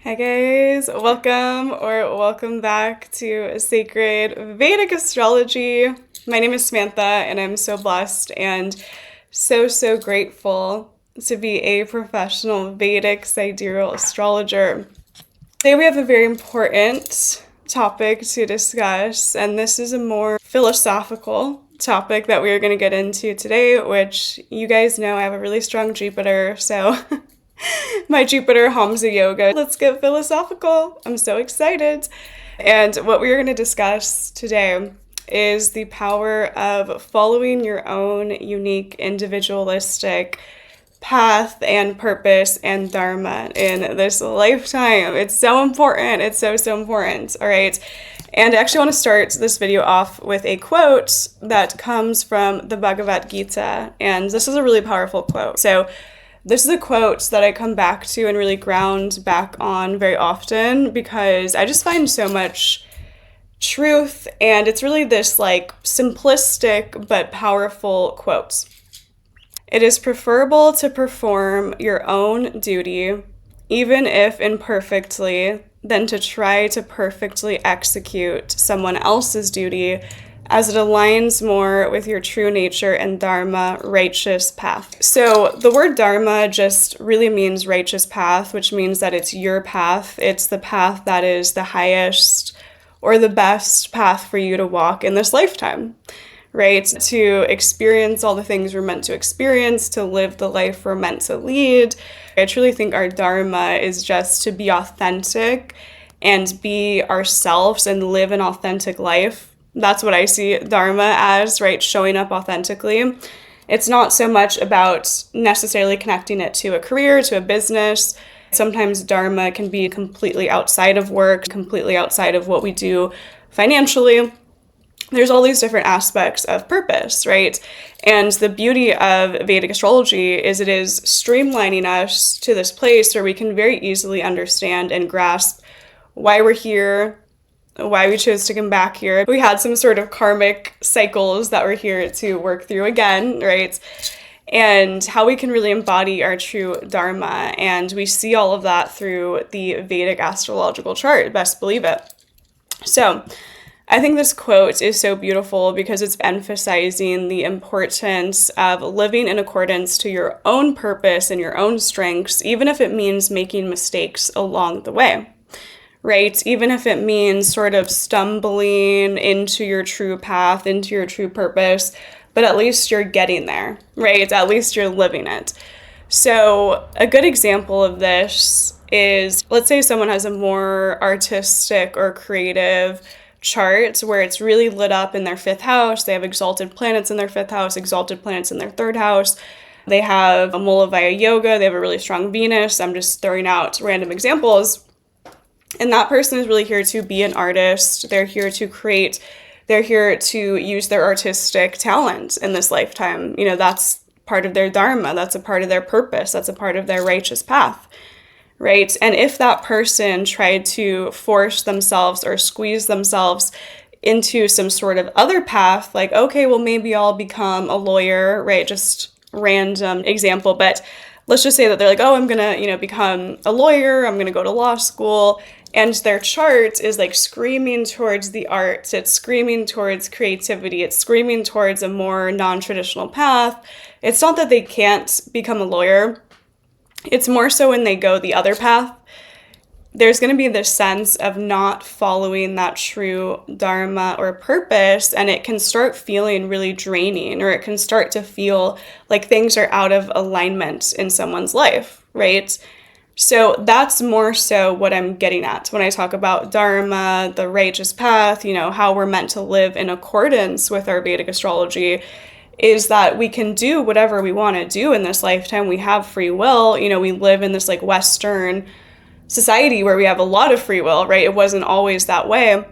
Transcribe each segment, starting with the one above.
Hi guys, welcome back to Sacred Vedic Astrology. My name is Samantha and I'm so blessed and so grateful to be a professional Vedic sidereal astrologer. Today we have a very important topic to discuss, and this is a more philosophical topic that we are going to get into today, which you guys know I have a really strong Jupiter, so my Jupiter Hamsa Yoga. Let's get philosophical. I'm so excited. And what we are going to discuss today is the power of following your own unique individualistic path and purpose and dharma in this lifetime. It's so important. It's so important. All right. And I actually want to start this video off with a quote that comes from the Bhagavad Gita. And this is a really powerful quote. So this is a quote that I come back to and really ground back on very often because I just find so much truth, and it's really this like simplistic but powerful quote. It is preferable to perform your own duty, even if imperfectly, than to try to perfectly execute someone else's duty, as it aligns more with your true nature and dharma, righteous path. So the word dharma just really means righteous path, which means that it's your path. It's the path that is the highest or the best path for you to walk in this lifetime, right? To experience all the things we're meant to experience, to live the life we're meant to lead. I truly think our dharma is just to be authentic and be ourselves and live an authentic life. That's what I see dharma as, right? Showing up authentically. It's not so much about necessarily connecting it to a career, to a business. Sometimes dharma can be completely outside of work, completely outside of what we do financially. There's all these different aspects of purpose, right? And the beauty of Vedic astrology is it is streamlining us to this place where we can very easily understand and grasp why we're here, why we chose to come back here. We had some sort of karmic cycles that we're here to work through again, right? And how we can really embody our true dharma. And we see all of that through the Vedic astrological chart, best believe it. So I think this quote is so beautiful because it's emphasizing the importance of living in accordance to your own purpose and your own strengths, even if it means making mistakes along the way. Right? Even if it means sort of stumbling into your true path, into your true purpose, but at least you're getting there, right? At least you're living it. So a good example of this is, let's say someone has a more artistic or creative chart where it's really lit up in their fifth house. They have exalted planets in their fifth house, exalted planets in their third house. They have a Mulavaya yoga. They have a really strong Venus. I'm just throwing out random examples. And that person is really here to be an artist. They're here to create. They're here to use their artistic talent in this lifetime. You know, that's part of their dharma. That's a part of their purpose. That's a part of their righteous path, right? And if that person tried to force themselves or squeeze themselves into some sort of other path, like, okay, well, maybe I'll become a lawyer, right? Just random example, but let's just say that they're like, oh, I'm going to, become a lawyer. I'm going to go to law school. And their chart is like screaming towards the arts. It's screaming towards creativity. It's screaming towards a more non-traditional path. It's not that they can't become a lawyer. It's more so when they go the other path, there's going to be this sense of not following that true dharma or purpose, and it can start feeling really draining, or it can start to feel like things are out of alignment in someone's life, right? So that's more so what I'm getting at when I talk about dharma, the righteous path, how we're meant to live in accordance with our Vedic astrology, is that we can do whatever we want to do in this lifetime. We have free will. We live in this like Western society where we have a lot of free will, right? It wasn't always that way.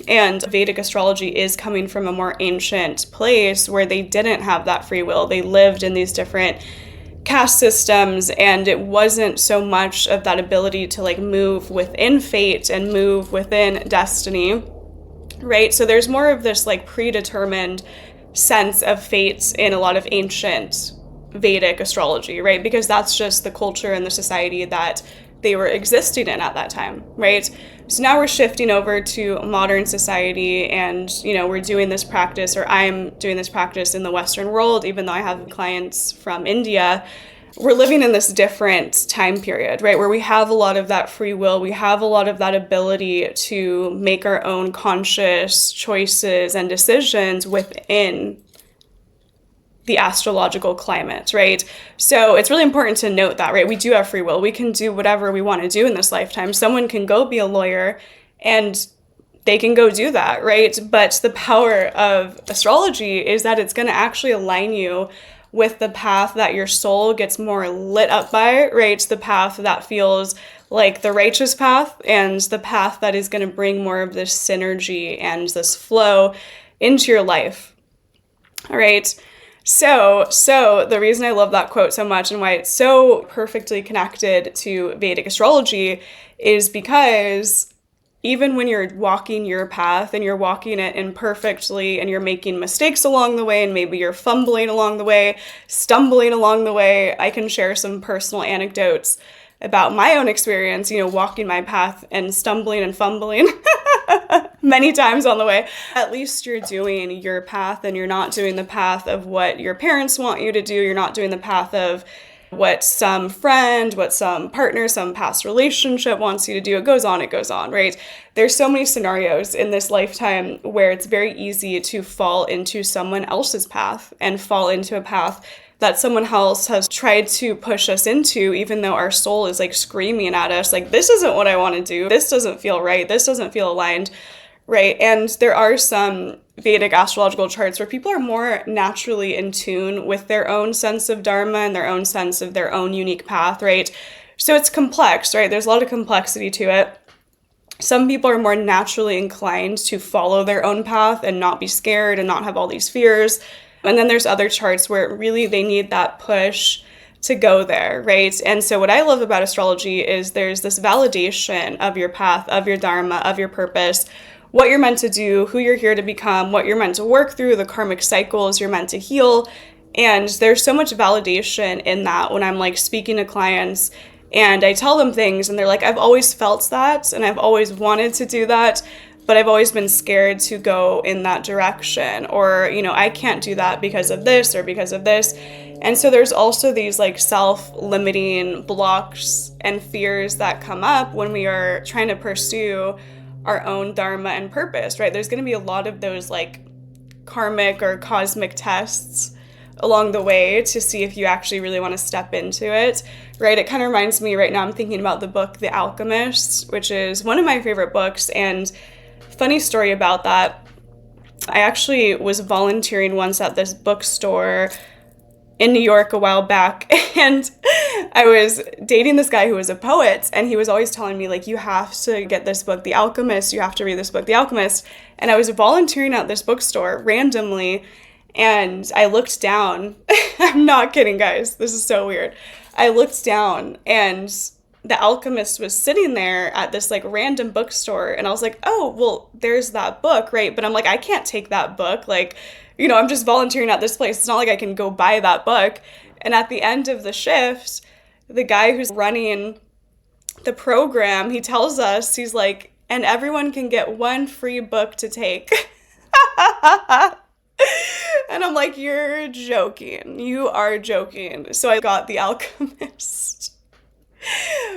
And Vedic astrology is coming from a more ancient place where they didn't have that free will. They lived in these different caste systems, and it wasn't so much of that ability to like move within fate and move within destiny, right? So there's more of this like predetermined sense of fate in a lot of ancient Vedic astrology, right? Because that's just the culture and the society that they were existing in at that time, right? So now we're shifting over to modern society, and, we're doing this practice, or I'm doing this practice in the Western world, even though I have clients from India. We're living in this different time period, right, where we have a lot of that free will, we have a lot of that ability to make our own conscious choices and decisions within the astrological climate, right? So it's really important to note that, right? We do have free will. We can do whatever we want to do in this lifetime. Someone can go be a lawyer and they can go do that, right? But the power of astrology is that it's going to actually align you with the path that your soul gets more lit up by, right? The path that feels like the righteous path, and the path that is going to bring more of this synergy and this flow into your life. All right. So the reason I love that quote so much and why it's so perfectly connected to Vedic astrology is because even when you're walking your path and you're walking it imperfectly and you're making mistakes along the way, and maybe you're fumbling along the way, stumbling along the way, I can share some personal anecdotes about my own experience, walking my path and stumbling and fumbling many times on the way. At least you're doing your path, and you're not doing the path of what your parents want you to do. You're not doing the path of what some friend, what some partner, some past relationship wants you to do. It goes on, right? There's so many scenarios in this lifetime where it's very easy to fall into someone else's path and fall into a path that someone else has tried to push us into, even though our soul is like screaming at us, like, this isn't what I want to do. This doesn't feel right. This doesn't feel aligned, right? And there are some Vedic astrological charts where people are more naturally in tune with their own sense of Dharma and their own sense of their own unique path, right? So it's complex, right? There's a lot of complexity to it. Some people are more naturally inclined to follow their own path and not be scared and not have all these fears. And then there's other charts where really they need that push to go there, right? And so what I love about astrology is there's this validation of your path, of your Dharma, of your purpose, what you're meant to do, who you're here to become, what you're meant to work through, the karmic cycles you're meant to heal. And there's so much validation in that when I'm like speaking to clients and I tell them things and they're like, I've always felt that and I've always wanted to do that, but I've always been scared to go in that direction, or, I can't do that because of this or because of this. And so there's also these like self-limiting blocks and fears that come up when we are trying to pursue our own Dharma and purpose, right? There's going to be a lot of those like karmic or cosmic tests along the way to see if you actually really want to step into it, right? It kind of reminds me right now, I'm thinking about the book, The Alchemist, which is one of my favorite books. And funny story about that, I actually was volunteering once at this bookstore in New York a while back, and I was dating this guy who was a poet, and he was always telling me, like, you have to get this book, The Alchemist, you have to read this book, The Alchemist. And I was volunteering at this bookstore randomly, and I looked down. I'm not kidding, guys. This is so weird. I looked down, and The Alchemist was sitting there at this like random bookstore, and I was like, oh, well, there's that book, right? But I'm like, I can't take that book. Like, I'm just volunteering at this place. It's not like I can go buy that book. And at the end of the shift, the guy who's running the program, he tells us, he's like, and everyone can get one free book to take. And I'm like, you're joking. You are joking. So I got The Alchemist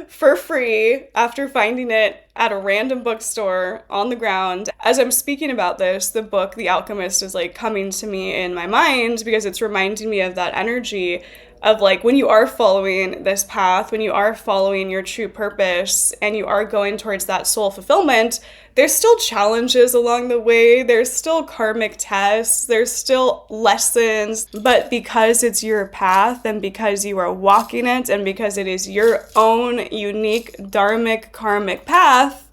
for free after finding it at a random bookstore on the ground. As I'm speaking about this, the book, The Alchemist, is like coming to me in my mind because it's reminding me of that energy of like when you are following this path, when you are following your true purpose and you are going towards that soul fulfillment, there's still challenges along the way. There's still karmic tests. There's still lessons. But because it's your path and because you are walking it and because it is your own unique dharmic karmic path,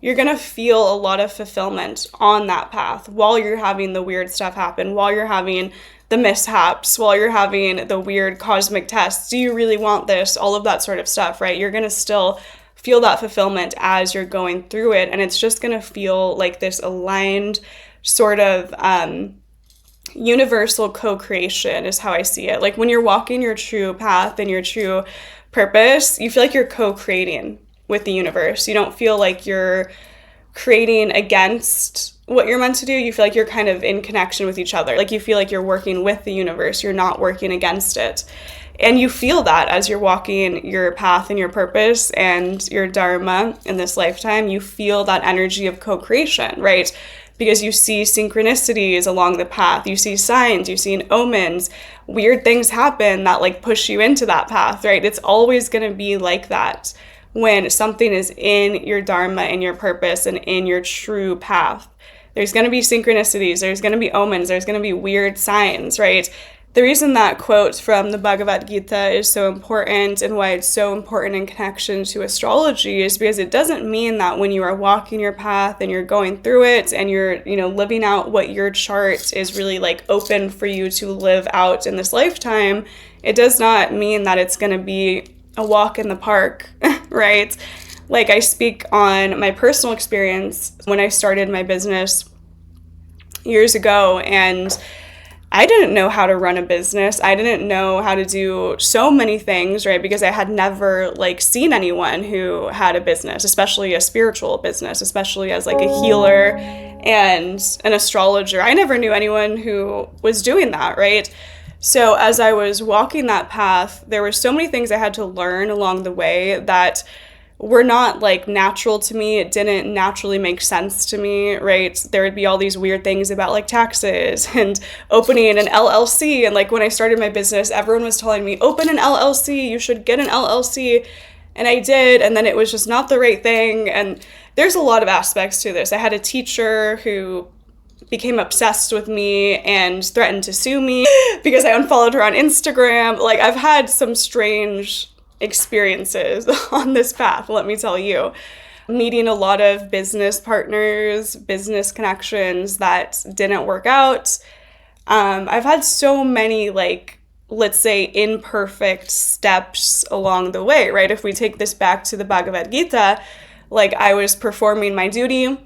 you're going to feel a lot of fulfillment on that path while you're having the weird stuff happen, while you're having the mishaps, while you're having the weird cosmic tests. Do you really want this? All of that sort of stuff, right? You're going to still feel that fulfillment as you're going through it. And it's just going to feel like this aligned sort of universal co-creation is how I see it. Like when you're walking your true path and your true purpose, you feel like you're co-creating with the universe. You don't feel like you're creating against what you're meant to do. You feel like you're kind of in connection with each other. Like you feel like you're working with the universe. You're not working against it. And you feel that as you're walking your path and your purpose and your dharma in this lifetime. You feel that energy of co-creation, right? Because you see synchronicities along the path. You see signs, you see omens. Weird things happen that like push you into that path, right? It's always going to be like that when something is in your dharma and your purpose and in your true path. There's going to be synchronicities, there's going to be omens, there's going to be weird signs, right? The reason that quote from the Bhagavad Gita is so important and why it's so important in connection to astrology is because it doesn't mean that when you are walking your path and you're going through it and you're, living out what your chart is really like open for you to live out in this lifetime, it does not mean that it's going to be a walk in the park, right? Like I speak on my personal experience when I started my business years ago, and I didn't know how to run a business. I didn't know how to do so many things, right? Because I had never like seen anyone who had a business, especially a spiritual business, especially as like a healer and an astrologer. I never knew anyone who was doing that, right? So as I was walking that path, there were so many things I had to learn along the way that were not like natural to me. It didn't naturally make sense to me, right? There would be all these weird things about like taxes and opening an LLC. And like when I started my business, everyone was telling me, open an LLC, you should get an LLC. And I did, and then it was just not the right thing. And there's a lot of aspects to this. I had a teacher who became obsessed with me and threatened to sue me because I unfollowed her on Instagram. Like I've had some strange experiences on this path, let me tell you. Meeting a lot of business partners, business connections that didn't work out. I've had so many, like, let's say, imperfect steps along the way, right? If we take this back to the Bhagavad Gita, like I was performing my duty.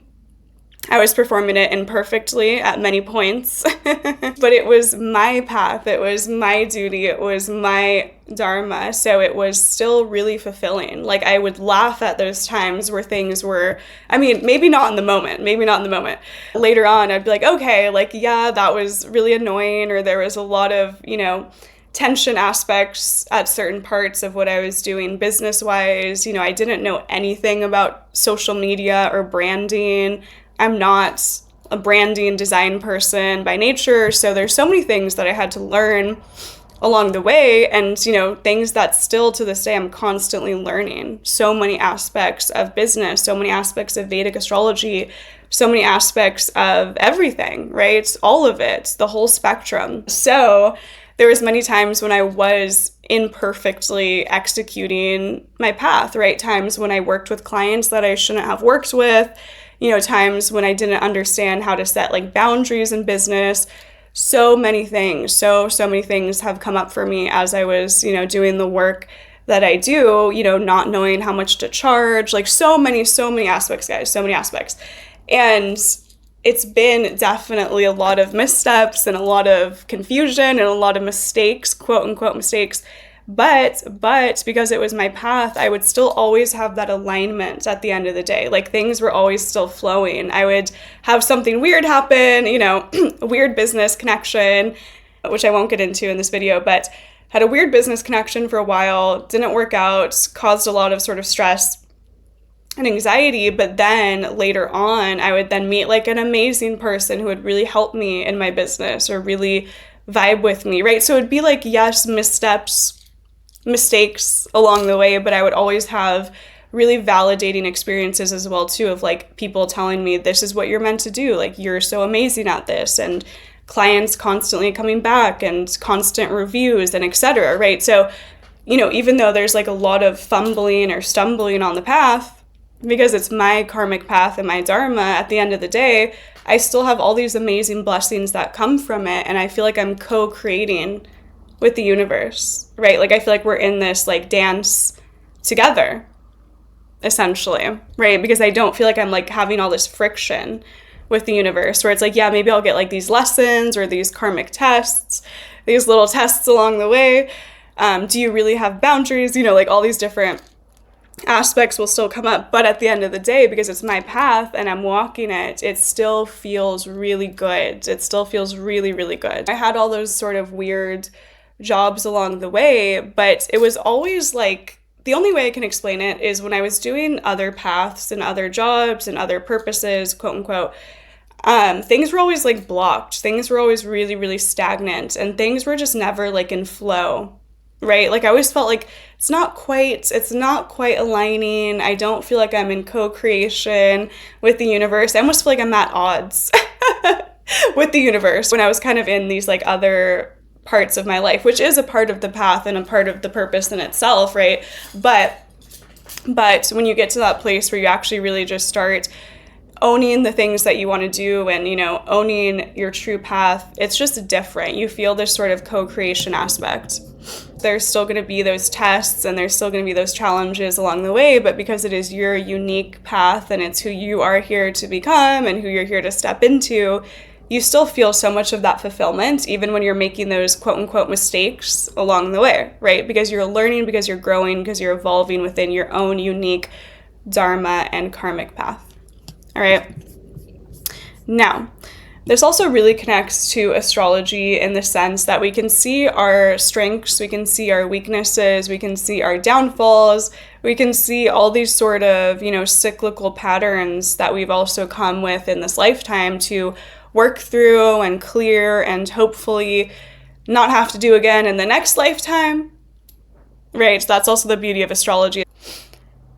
I was performing it imperfectly at many points, but it was my path, it was my duty, it was my dharma, so it was still really fulfilling. Like I would laugh at those times where things were, maybe not in the moment. Later on, I'd be like, okay, like, yeah, that was really annoying, or there was a lot of, tension aspects at certain parts of what I was doing business-wise. I didn't know anything about social media or branding. I'm not a branding design person by nature, so there's so many things that I had to learn along the way, and things that still to this day I'm constantly learning. So many aspects of business, so many aspects of Vedic astrology, so many aspects of everything, right? All of it, the whole spectrum. So there was many times when I was imperfectly executing my path, right? Times when I worked with clients that I shouldn't have worked with, times when I didn't understand how to set like boundaries in business. So many things, so many things have come up for me as I was, doing the work that I do, not knowing how much to charge, like so many aspects, guys, so many aspects. And it's been definitely a lot of missteps and a lot of confusion and a lot of mistakes, quote unquote mistakes. But because it was my path, I would still always have that alignment at the end of the day. Like things were always still flowing. I would have something weird happen, a weird business connection, which I won't get into in this video, but had a weird business connection for a while, didn't work out, caused a lot of sort of stress and anxiety. But then later on, I would then meet like an amazing person who would really help me in my business or really vibe with me, right? So it'd be like, yes, mistakes along the way, but I would always have really validating experiences as well too, of like people telling me this is what you're meant to do, like you're so amazing at this, and clients constantly coming back and constant reviews and etc., right? So even though there's like a lot of fumbling or stumbling on the path, because it's my karmic path and my dharma, at the end of the day I still have all these amazing blessings that come from it, and I feel like I'm co-creating with the universe, right? Like I feel like we're in this like dance together, essentially, right? Because I don't feel like I'm like having all this friction with the universe, where it's like, yeah, maybe I'll get like these lessons or these karmic tests, these little tests along the way. Do you really have boundaries? You know, like all these different aspects will still come up, but at the end of the day, because it's my path and I'm walking it, it still feels really good. It still feels really, really good. I had all those sort of weird jobs along the way, but it was always like, the only way I can explain it is when I was doing other paths and other jobs and other purposes, quote unquote, things were always like blocked. Things were always really, really stagnant, and things were just never like in flow. Right? Like I always felt like it's not quite aligning. I don't feel like I'm in co-creation with the universe. I almost feel like I'm at odds with the universe when I was kind of in these like other parts of my life, which is a part of the path and a part of the purpose in itself, right? But when you get to that place where you actually really just start owning the things that you want to do and, you know, owning your true path, it's just different. You feel this sort of co-creation aspect. There's still going to be those tests and there's still going to be those challenges along the way, but because it is your unique path and it's who you are here to become and who you're here to step into, you still feel so much of that fulfillment, even when you're making those quote unquote mistakes along the way, right? Because you're learning, because you're growing, because you're evolving within your own unique Dharma and karmic path. All right. Now, this also really connects to astrology in the sense that we can see our strengths, we can see our weaknesses, we can see our downfalls, we can see all these sort of, you know, cyclical patterns that we've also come with in this lifetime to work through and clear and hopefully not have to do again in the next lifetime. Right? So that's also the beauty of astrology.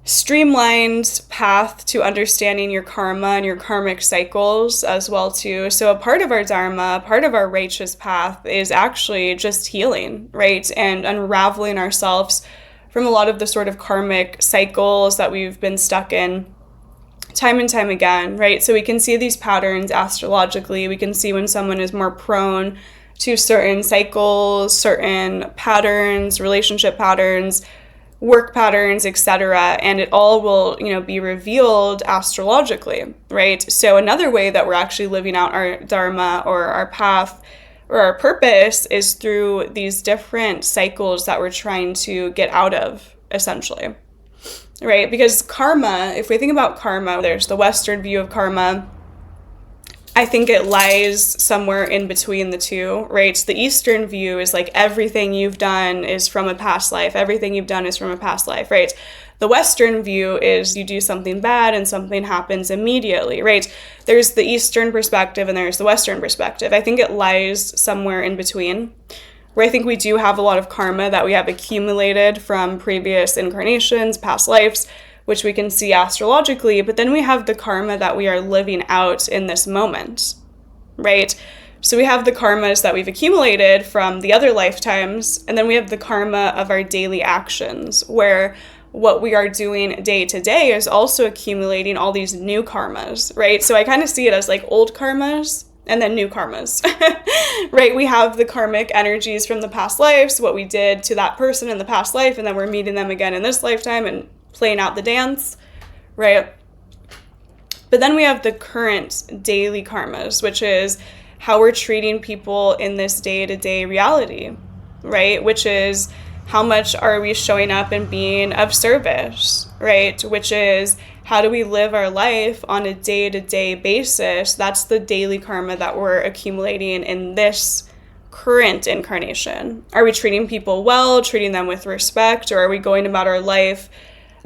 Streamlined path to understanding your karma and your karmic cycles as well too. So a part of our Dharma, part of our righteous path is actually just healing, right? And unraveling ourselves from a lot of the sort of karmic cycles that we've been stuck in time and time again, right? So we can see these patterns astrologically. We can see when someone is more prone to certain cycles, certain patterns, relationship patterns, work patterns, etc., and it all will, you know, be revealed astrologically, right? So another way that we're actually living out our Dharma or our path or our purpose is through these different cycles that we're trying to get out of, essentially, right? Because karma, if we think about karma, there's the Western view of karma. I think it lies somewhere in between the two, right? So the Eastern view is like everything you've done is from a past life. Everything you've done is from a past life, right? The Western view is you do something bad and something happens immediately, right? There's the Eastern perspective and there's the Western perspective. I think it lies somewhere in between, where I think we do have a lot of karma that we have accumulated from previous incarnations, past lives, which we can see astrologically, but then we have the karma that we are living out in this moment, right? So we have the karmas that we've accumulated from the other lifetimes, and then we have the karma of our daily actions, where what we are doing day to day is also accumulating all these new karmas, right? So I kind of see it as like old karmas and then new karmas, right? We have the karmic energies from the past lives, what we did to that person in the past life, and then we're meeting them again in this lifetime and playing out the dance, right? But then we have the current daily karmas, which is how we're treating people in this day-to-day reality, right? Which is how much are we showing up and being of service, right? Which is how do we live our life on a day-to-day basis? That's the daily karma that we're accumulating in this current incarnation. Are we treating people well, treating them with respect, or are we going about our life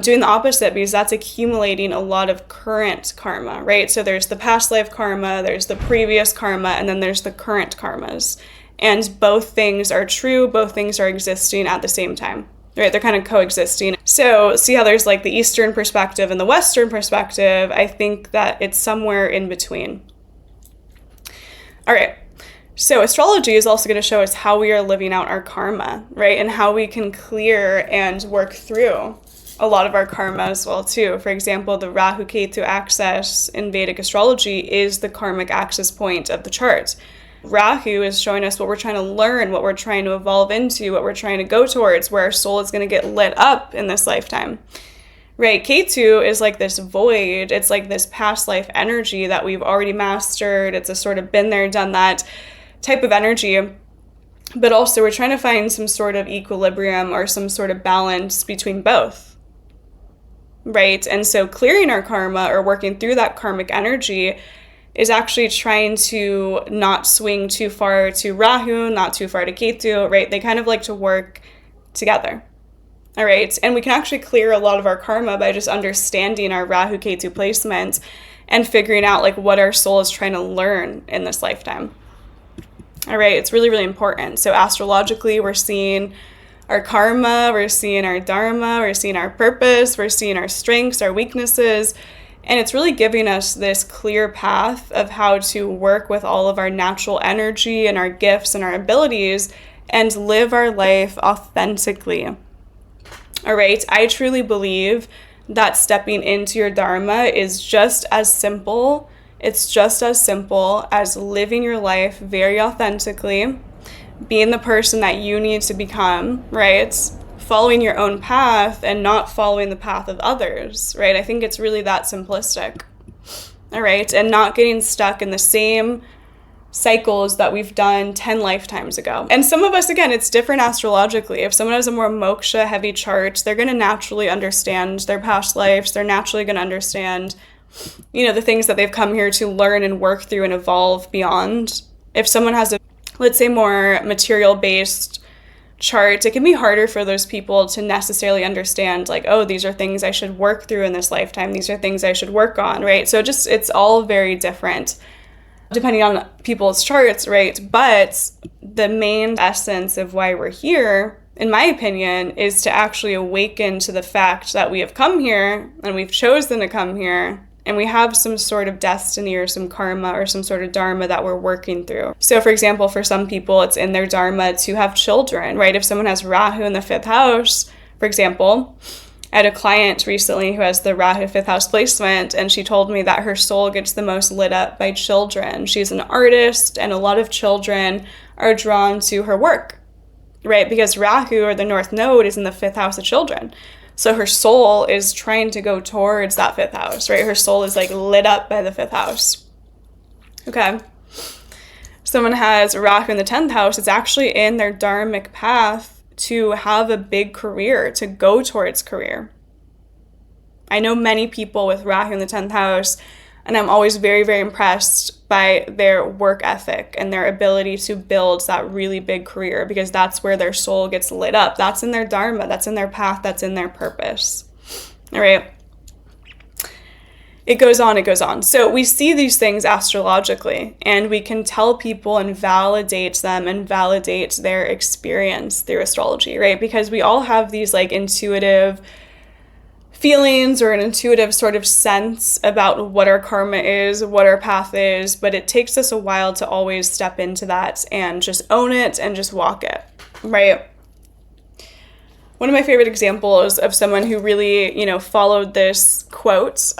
doing the opposite, because that's accumulating a lot of current karma, right? So there's the past life karma, there's the previous karma, and then there's the current karmas. And both things are true, both things are existing at the same time, right? They're kind of coexisting. So see how there's like the Eastern perspective and the Western perspective. I think that it's somewhere in between. All right. So astrology is also going to show us how we are living out our karma, right? And how we can clear and work through a lot of our karma as well too. For example, the Rahu Ketu axis in Vedic astrology is the karmic axis point of the chart. Rahu is showing us what we're trying to learn, what we're trying to evolve into, what we're trying to go towards, where our soul is going to get lit up in this lifetime, right? Ketu is like this void. It's like this past life energy that we've already mastered. It's a sort of been there, done that type of energy. But also we're trying to find some sort of equilibrium or some sort of balance between both, right? And so clearing our karma or working through that karmic energy is actually trying to not swing too far to Rahu, not too far to Ketu, right? They kind of like to work together, all right? And we can actually clear a lot of our karma by just understanding our Rahu Ketu placement and figuring out like what our soul is trying to learn in this lifetime. All right, it's really, really important. So astrologically, we're seeing our karma, we're seeing our dharma, we're seeing our purpose, we're seeing our strengths, our weaknesses, and it's really giving us this clear path of how to work with all of our natural energy and our gifts and our abilities and live our life authentically. All right, I truly believe that stepping into your dharma is just as simple. It's just as simple as living your life very authentically, being the person that you need to become, right? Following your own path and not following the path of others, right? I think it's really that simplistic, all right? And not getting stuck in the same cycles that we've done 10 lifetimes ago. And some of us, again, it's different astrologically. If someone has a more moksha heavy chart, they're going to naturally understand their past lives. They're naturally going to understand, you know, the things that they've come here to learn and work through and evolve beyond. If someone has a, let's say, more material-based chart, it can be harder for those people to necessarily understand, like, oh, these are things I should work through in this lifetime. These are things I should work on, right? So just, it's all very different depending on people's charts, right? But the main essence of why we're here, in my opinion, is to actually awaken to the fact that we have come here and we've chosen to come here. And we have some sort of destiny or some karma or some sort of dharma that we're working through. So for example, for some people, it's in their dharma to have children, right? If someone has Rahu in the 5th house, for example, I had a client recently who has the Rahu 5th house placement, and she told me that her soul gets the most lit up by children. She's an artist, and a lot of children are drawn to her work, right? Because Rahu, or the North Node, is in the 5th house of children. So her soul is trying to go towards that 5th house, right? Her soul is like lit up by the 5th house. Okay. Someone has Rahu in the 10th house, it's actually in their dharmic path to have a big career, to go towards career. I know many people with Rahu in the 10th house, and I'm always very, very impressed by their work ethic and their ability to build that really big career, because that's where their soul gets lit up. That's in their dharma, that's in their path, that's in their purpose. All right. It goes on, it goes on. So we see these things astrologically, and we can tell people and validate them and validate their experience through astrology, right? Because we all have these like intuitive feelings or an intuitive sort of sense about what our karma is, what our path is, but it takes us a while to always step into that and just own it and just walk it, right? One of my favorite examples of someone who really, you know, followed this quote,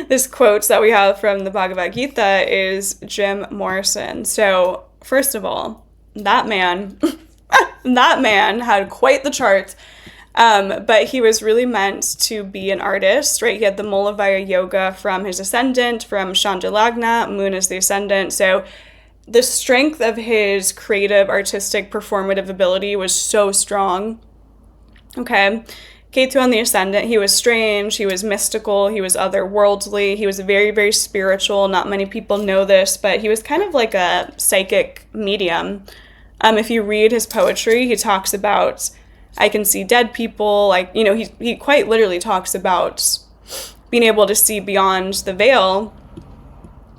this quote that we have from the Bhagavad Gita is Jim Morrison. So first of all, that man had quite the chart. But he was really meant to be an artist, right? He had the Mulavaya Yoga from his ascendant, from Chandra Moon is the ascendant. So the strength of his creative, artistic, performative ability was so strong. Okay. Ketu on the ascendant, he was strange, he was mystical, he was otherworldly, he was very, very spiritual. Not many people know this, but he was kind of like a psychic medium. If you read his poetry, he talks about, I can see dead people, like, you know, he quite literally talks about being able to see beyond the veil.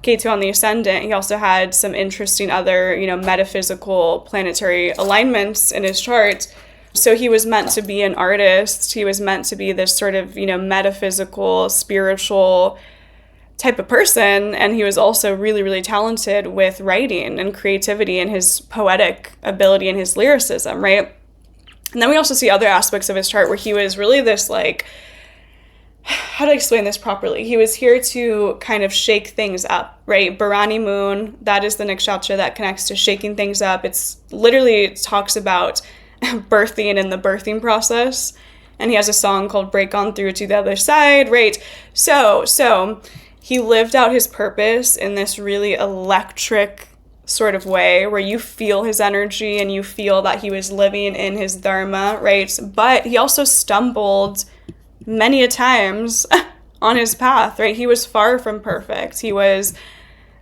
Ketu on the ascendant, he also had some interesting other, you know, metaphysical planetary alignments in his chart. So he was meant to be an artist. He was meant to be this sort of, you know, metaphysical, spiritual type of person. And he was also really, really talented with writing and creativity and his poetic ability and his lyricism, right? And then we also see other aspects of his chart where he was really this, like, how do I explain this properly? He was here to kind of shake things up, right? Bharani moon, that is the nakshatra that connects to shaking things up. It's literally, it talks about birthing and the birthing process. And he has a song called Break On Through to the Other Side, right? So he lived out his purpose in this really electric sort of way where you feel his energy and you feel that he was living in his dharma, right? But he also stumbled many a times on his path, right? He was far from perfect. He was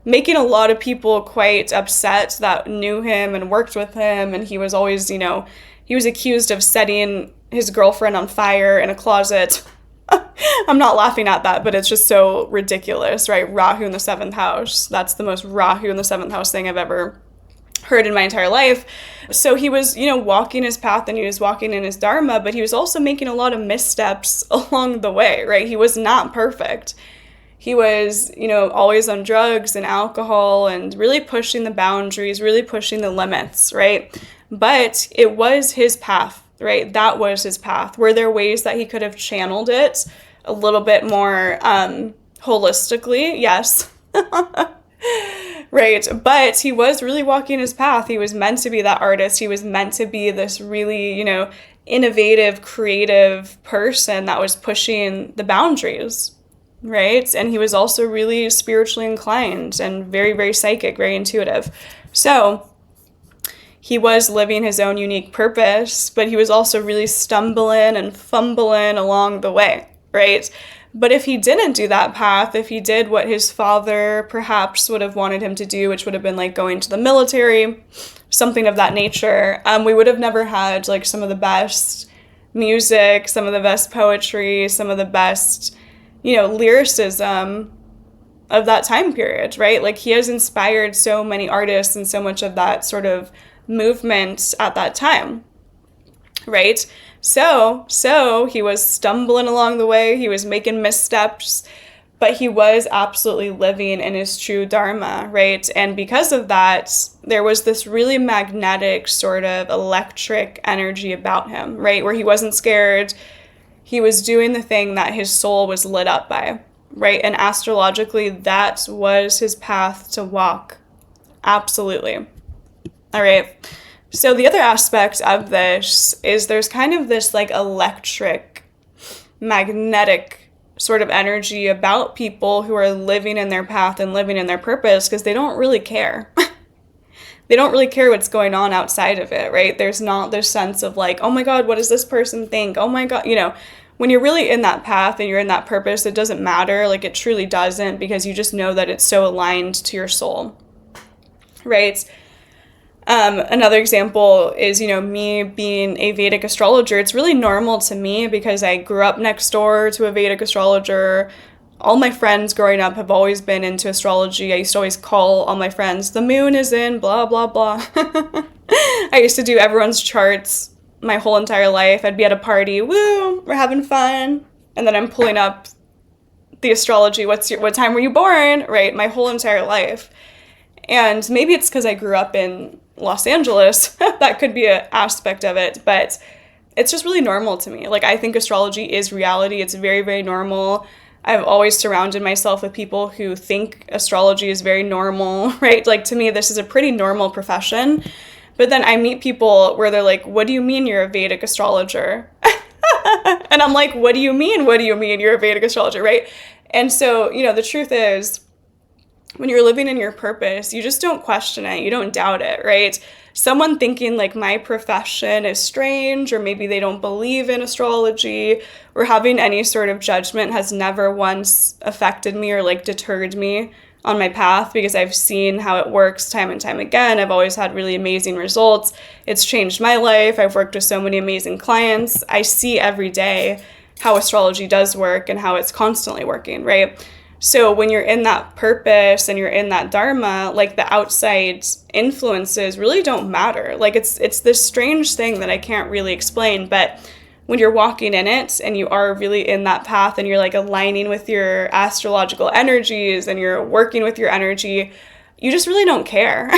making a lot of people quite upset that knew him and worked with him. And he was always, he was accused of setting his girlfriend on fire in a closet. I'm not laughing at that, but it's just so ridiculous, right? Rahu in the 7th house. That's the most Rahu in the 7th house thing I've ever heard in my entire life. So he was, walking his path and he was walking in his dharma, but he was also making a lot of missteps along the way, right? He was not perfect. He was, always on drugs and alcohol and really pushing the boundaries, really pushing the limits, right? But it was his path, right? That was his path. Were there ways that he could have channeled it a little bit more holistically? Yes. Right. But he was really walking his path. He was meant to be that artist. He was meant to be this really, innovative, creative person that was pushing the boundaries, right? And he was also really spiritually inclined and very, very psychic, very intuitive. So he was living his own unique purpose, but he was also really stumbling and fumbling along the way, right? But if he didn't do that path, if he did what his father perhaps would have wanted him to do, which would have been like going to the military, something of that nature, we would have never had like some of the best music, some of the best poetry, some of the best, lyricism of that time period, right? Like he has inspired so many artists and so much of that sort of movement at that time, right? So he was stumbling along the way, he was making missteps, but he was absolutely living in his true dharma, right? And because of that, there was this really magnetic sort of electric energy about him, right? Where he wasn't scared, he was doing the thing that his soul was lit up by, right? And astrologically, that was his path to walk. Absolutely. All right. So the other aspect of this is there's kind of this like electric, magnetic sort of energy about people who are living in their path and living in their purpose because they don't really care. They don't really care what's going on outside of it, right? There's not this sense of like, oh my God, what does this person think? Oh my God, when you're really in that path and you're in that purpose, it doesn't matter. Like it truly doesn't, because you just know that it's so aligned to your soul, right? Another example is, me being a Vedic astrologer. It's really normal to me because I grew up next door to a Vedic astrologer. All my friends growing up have always been into astrology. I used to always call all my friends, the moon is in blah, blah, blah. I used to do everyone's charts my whole entire life. I'd be at a party, woo, we're having fun. And then I'm pulling up the astrology, what time were you born, right? My whole entire life. And maybe it's because I grew up in Los Angeles. That could be an aspect of it, but it's just really normal to me. Like, I think astrology is reality. It's very, very normal. I've always surrounded myself with people who think astrology is very normal, right? Like, to me, this is a pretty normal profession. But then I meet people where they're like, what do you mean you're a Vedic astrologer? And I'm like, what do you mean? What do you mean you're a Vedic astrologer, right? And so, the truth is, when you're living in your purpose, you just don't question it. You don't doubt it, right? Someone thinking like my profession is strange, or maybe they don't believe in astrology, or having any sort of judgment has never once affected me or like deterred me on my path, because I've seen how it works time and time again. I've always had really amazing results. It's changed my life. I've worked with so many amazing clients. I see every day how astrology does work and how it's constantly working, right? So when you're in that purpose and you're in that dharma, like the outside influences really don't matter. Like it's this strange thing that I can't really explain, but when you're walking in it and you are really in that path and you're like aligning with your astrological energies and you're working with your energy, you just really don't care.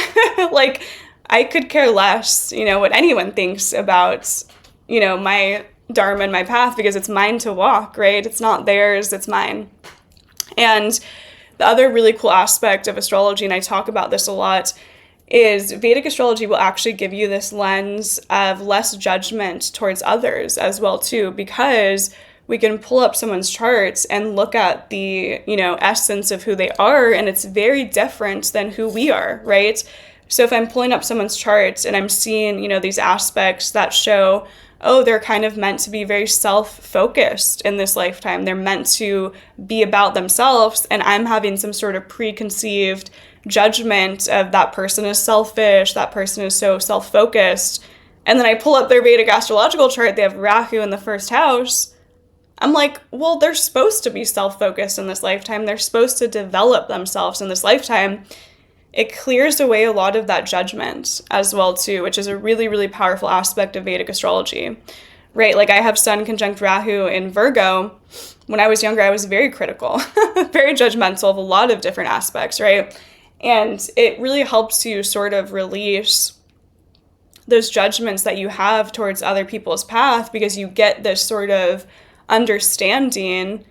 Like I could care less, what anyone thinks about, my dharma and my path, because it's mine to walk, right? It's not theirs, it's mine. And the other really cool aspect of astrology, and I talk about this a lot, is Vedic astrology will actually give you this lens of less judgment towards others as well too, because we can pull up someone's charts and look at the, essence of who they are, and it's very different than who we are, right? So if I'm pulling up someone's charts and I'm seeing, these aspects that show, oh, they're kind of meant to be very self-focused in this lifetime. They're meant to be about themselves, and I'm having some sort of preconceived judgment of that person is selfish, that person is so self-focused. And then I pull up their Vedic astrological chart, they have Rahu in the first house. I'm like, well, they're supposed to be self-focused in this lifetime. They're supposed to develop themselves in this lifetime. It clears away a lot of that judgment as well too, which is a really, really powerful aspect of Vedic astrology, right? Like I have Sun conjunct Rahu in Virgo. When I was younger, I was very critical, very judgmental of a lot of different aspects, right? And it really helps you sort of release those judgments that you have towards other people's path, because you get this sort of understanding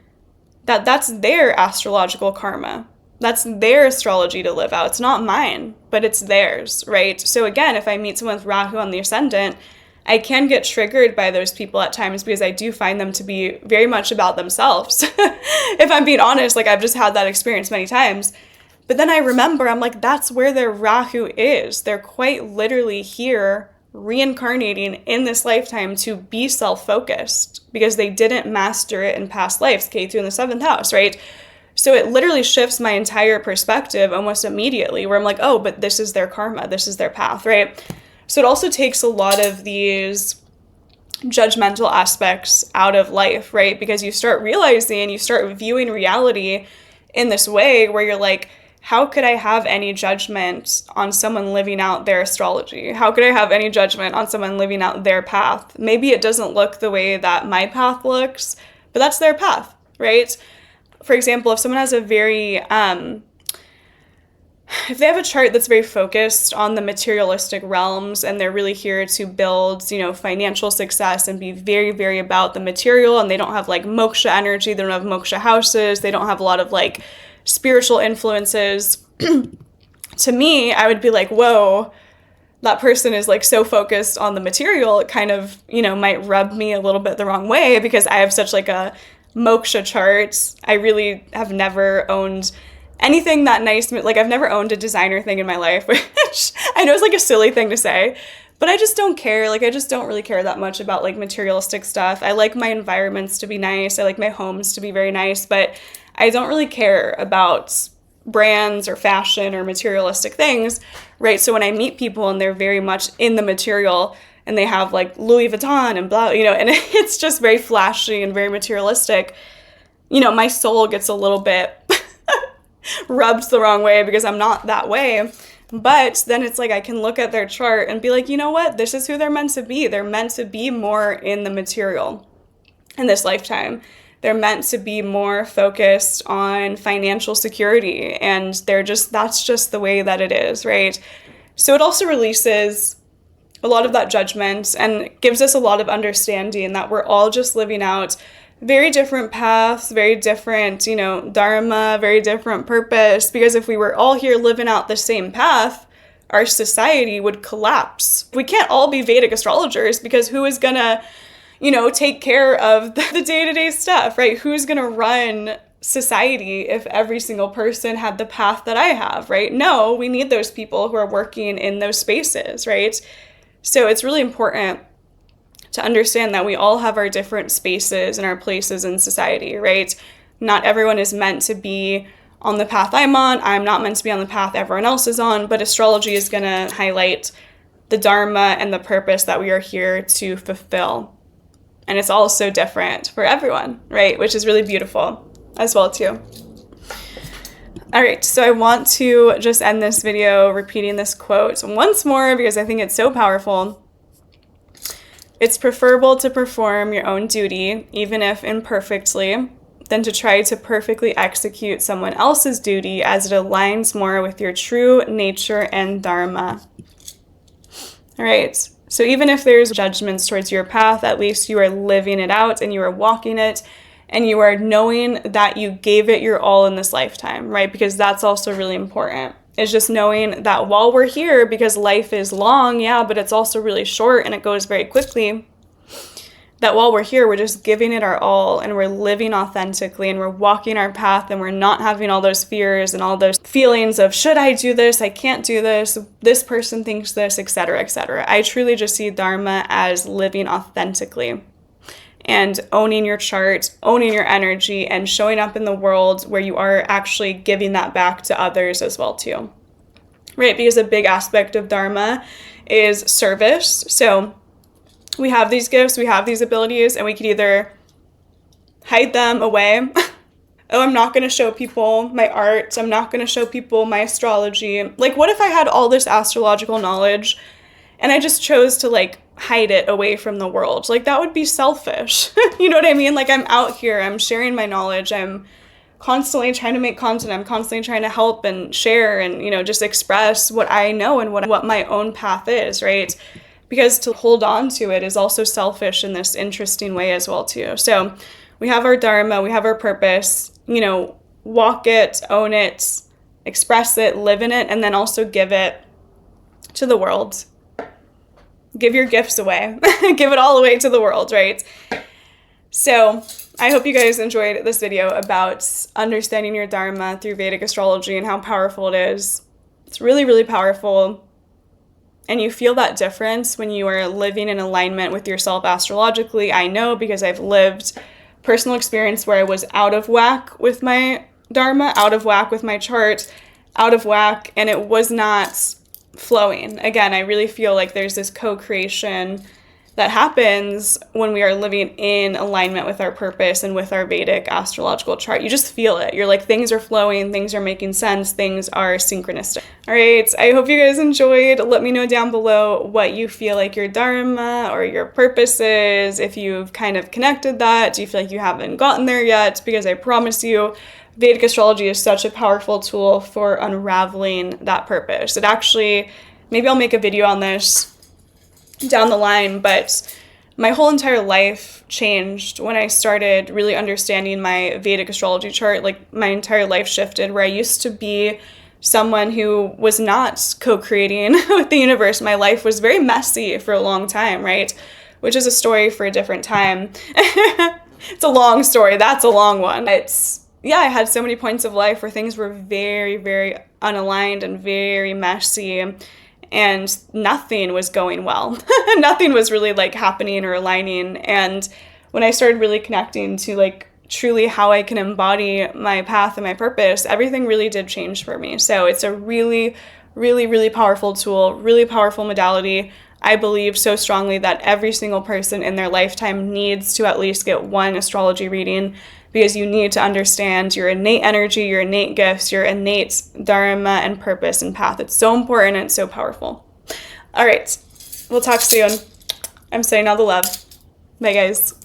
that that's their astrological karma. That's their astrology to live out. It's not mine, but it's theirs, right? So again, if I meet someone with Rahu on the ascendant, I can get triggered by those people at times, because I do find them to be very much about themselves. If I'm being honest, like I've just had that experience many times. But then I remember, I'm like, that's where their Rahu is. They're quite literally here reincarnating in this lifetime to be self-focused, because they didn't master it in past lives, Ketu in the 7th house, right? So it literally shifts my entire perspective almost immediately, where I'm like, oh, but this is their karma, this is their path, right? So it also takes a lot of these judgmental aspects out of life, right? Because you start realizing, you start viewing reality in this way where you're like, how could I have any judgment on someone living out their astrology? How could I have any judgment on someone living out their path? Maybe it doesn't look the way that my path looks, but that's their path, right? For example, if someone has a very, if they have a chart that's very focused on the materialistic realms, and they're really here to build, financial success and be very, very about the material, and they don't have like moksha energy, they don't have moksha houses, they don't have a lot of like spiritual influences, to me, I would be like, whoa, that person is like so focused on the material, it kind of, might rub me a little bit the wrong way, because I have such like a moksha chart. I really have never owned anything that nice. Like I've never owned a designer thing in my life, which I know is like a silly thing to say, but I just don't care. Like I just don't really care that much about like materialistic stuff. I like my environments to be nice. I like my homes to be very nice, but I don't really care about brands or fashion or materialistic things, right? So when I meet people and they're very much in the material and they have like Louis Vuitton and blah, and it's just very flashy and very materialistic, my soul gets a little bit rubbed the wrong way, because I'm not that way. But then it's like I can look at their chart and be like, you know what? This is who they're meant to be. They're meant to be more in the material in this lifetime. They're meant to be more focused on financial security, and that's just the way that it is, right? So it also releases a lot of that judgment and gives us a lot of understanding that we're all just living out very different paths, very different, dharma, very different purpose. Because if we were all here living out the same path, our society would collapse. We can't all be Vedic astrologers, because who is gonna take care of the day-to-day stuff, right? Who's going to run society if every single person had the path that I have, right? No, we need those people who are working in those spaces, right? So it's really important to understand that we all have our different spaces and our places in society, right? Not everyone is meant to be on the path I'm on. I'm not meant to be on the path everyone else is on, but astrology is going to highlight the dharma and the purpose that we are here to fulfill. And it's all so different for everyone, right? Which is really beautiful as well too. All right, so I want to just end this video repeating this quote once more, because I think it's so powerful. It's preferable to perform your own duty, even if imperfectly, than to try to perfectly execute someone else's duty, as it aligns more with your true nature and dharma. All right. So even if there's judgments towards your path, at least you are living it out and you are walking it, and you are knowing that you gave it your all in this lifetime, right? Because that's also really important. is just knowing that while we're here, because life is long, yeah, but it's also really short and it goes very quickly, that while we're here, we're just giving it our all and we're living authentically and we're walking our path and we're not having all those fears and all those feelings of, should I do this? I can't do this. This person thinks this, etc., etc. I truly just see Dharma as living authentically and owning your chart, owning your energy, and showing up in the world where you are actually giving that back to others as well too, right? Because a big aspect of Dharma is service. So we have these gifts, we have these abilities, and we could either hide them away. Oh, I'm not going to show people my art. I'm not going to show people my astrology. Like, what if I had all this astrological knowledge and I just chose to like hide it away from the world? Like, that would be selfish. You know what I mean? Like, I'm out here, I'm sharing my knowledge, I'm constantly trying to make content, I'm constantly trying to help and share and, you know, just express what I know and what my own path is, right? Because to hold on to it is also selfish in this interesting way as well too. So we have our Dharma, we have our purpose, you know, walk it, own it, express it, live in it, and then also give it to the world. Give your gifts away. Give it all away to the world, right? So I hope you guys enjoyed this video about understanding your Dharma through Vedic astrology and how powerful it is. It's really, really powerful. And you feel that difference when you are living in alignment with yourself astrologically. I know, because I've lived personal experience where I was out of whack with my Dharma, out of whack with my chart, out of whack, and it was not flowing. Again, I really feel like there's this co-creation that happens when we are living in alignment with our purpose and with our Vedic astrological chart. You just feel it. You're like, things are flowing, things are making sense, things are synchronistic. All right, I hope you guys enjoyed. Let me know down below what you feel like your Dharma or your purpose is, if you've kind of connected that. Do you feel like you haven't gotten there yet? Because I promise you, Vedic astrology is such a powerful tool for unraveling that purpose. It actually, maybe I'll make a video on this down the line, but my whole entire life changed when I started really understanding my Vedic astrology chart. Like, my entire life shifted, where I used to be someone who was not co-creating with the universe. My life was very messy for a long time, right? Which is a story for a different time. It's a long story. That's a long one. Yeah, I had so many points of life where things were very, very unaligned and very messy, and nothing was going well. Nothing was really like happening or aligning. And when I started really connecting to like truly how I can embody my path and my purpose, everything really did change for me. So it's a really, really, really powerful tool, really powerful modality. I believe so strongly that every single person in their lifetime needs to at least get one astrology reading, because you need to understand your innate energy, your innate gifts, your innate Dharma and purpose and path. It's so important and it's so powerful. All right, we'll talk soon. I'm sending all the love. Bye, guys.